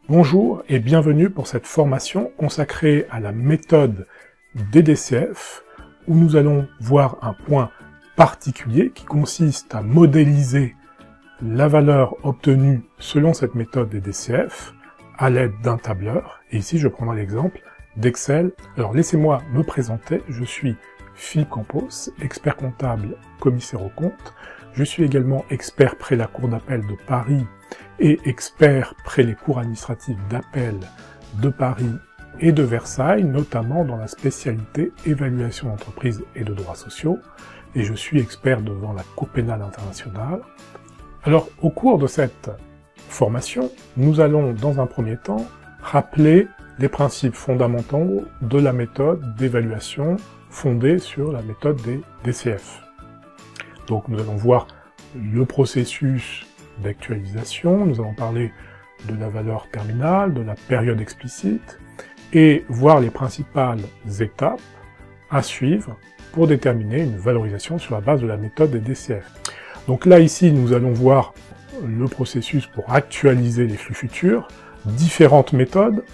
Bonjour et bienvenue pour cette formation consacrée à la méthode DDCF, où nous allons voir un point particulier qui consiste à modéliser la valeur obtenue selon cette méthode DDCF à l'aide d'un tableur. Et ici, je prendrai l'exemple d'Excel. Alors, laissez-moi me présenter. Je suis Philippe Campos, expert comptable, commissaire aux comptes. Je suis également expert près la Cour d'appel de Paris et expert près les cours administratives d'appel de Paris et de Versailles, notamment dans la spécialité évaluation d'entreprise et de droits sociaux, et je suis expert devant la Cour pénale internationale. Alors, au cours de cette formation, nous allons, dans un premier temps, rappeler les principes fondamentaux de la méthode d'évaluation fondée sur la méthode des DCF. Donc, nous allons voir le processus d'actualisation, nous allons parler de la valeur terminale, de la période explicite, et voir les principales étapes à suivre pour déterminer une valorisation sur la base de la méthode des DCF. Donc là, ici, nous allons voir le processus pour actualiser les flux futurs, différentes méthodes,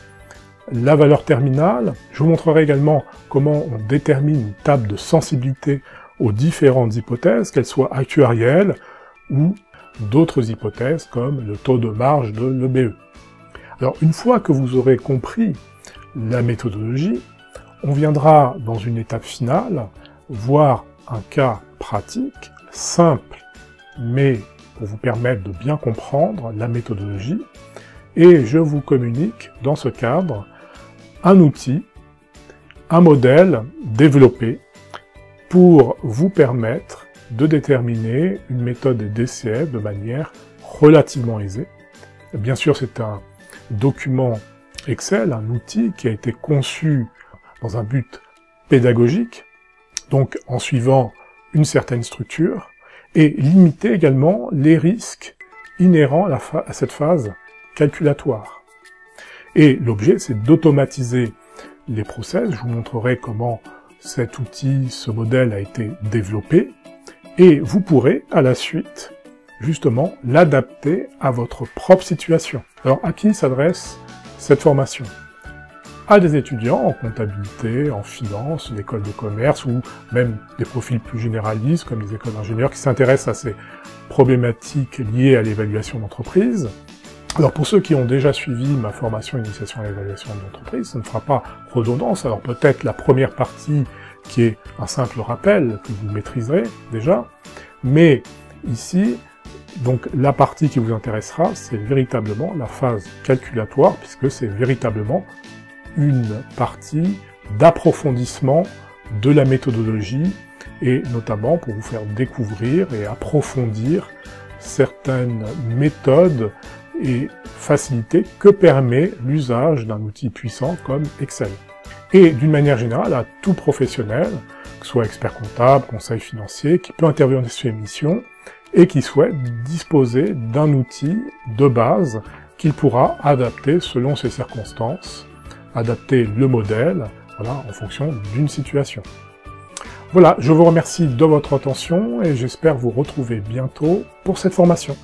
la valeur terminale. Je vous montrerai également comment on détermine une table de sensibilité aux différentes hypothèses, qu'elles soient actuarielles ou d'autres hypothèses comme le taux de marge de l'EBE. Alors, une fois que vous aurez compris la méthodologie, on viendra dans une étape finale voir un cas pratique, simple, mais pour vous permettre de bien comprendre la méthodologie, et je vous communique dans ce cadre un outil, un modèle développé pour vous permettre de déterminer une méthode DCF de manière relativement aisée. Bien sûr, c'est un document Excel, un outil qui a été conçu dans un but pédagogique, donc en suivant une certaine structure, et limiter également les risques inhérents à cette phase calculatoire. Et l'objet, c'est d'automatiser les process. Je vous montrerai comment cet outil, ce modèle a été développé, et vous pourrez, à la suite, justement, l'adapter à votre propre situation. Alors, à qui s'adresse cette formation? À des étudiants en comptabilité, en finance, une école de commerce, ou même des profils plus généralistes, comme les écoles d'ingénieurs, qui s'intéressent à ces problématiques liées à l'évaluation d'entreprise. Alors, pour ceux qui ont déjà suivi ma formation Initiation à l'évaluation d'entreprise, ça ne fera pas redondance. Alors, peut-être la première partie, qui est un simple rappel, que vous maîtriserez déjà, mais ici, donc la partie qui vous intéressera, c'est véritablement la phase calculatoire, puisque c'est véritablement une partie d'approfondissement de la méthodologie, et notamment pour vous faire découvrir et approfondir certaines méthodes et facilités que permet l'usage d'un outil puissant comme Excel. Et d'une manière générale, à tout professionnel, que ce soit expert comptable, conseil financier, qui peut intervenir sur une mission et qui souhaite disposer d'un outil de base qu'il pourra adapter selon ses circonstances, adapter le modèle, voilà, en fonction d'une situation. Voilà, je vous remercie de votre attention et j'espère vous retrouver bientôt pour cette formation.